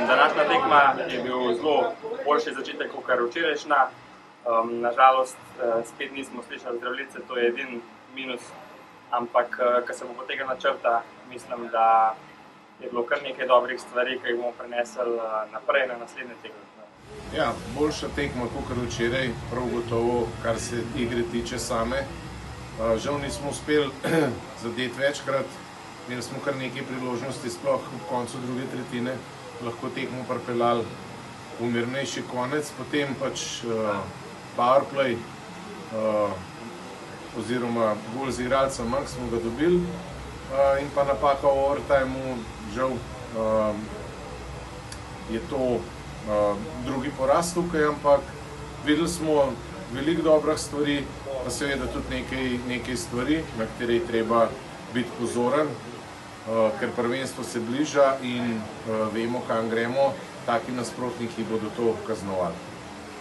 Današnja tekma je bil zelo boljši začetek kot včerajšnja. Nažalost, spet nismo slišali Zdravljice, to je edini minus, ampak ko se bo po tega načrta, mislim, da je bilo kar nekaj dobrih stvari, ki jih bomo prenesli naprej na naslednje tekme. Ja, boljša tekma kot včeraj, prav gotovo, kar se igre tiče same. Žal nismo uspeli zadeti večkrat, imeli smo kar nekaj priložnosti, sploh v koncu druge tretjine, lahko tekmo pripeljali v mirnejši konec, potem pač powerplay oziroma gol z igralca manj smo ga dobili in pa napaka v overtimeu, žal je to drugi poraz tukaj, ampak videli smo veliko dobrih stvari, pa seveda tudi nekaj stvari, na katere je treba biti pozoren, ker prvenstvo se bliža in vemo, kam gremo, taki nasprotniki bodo to kaznovali.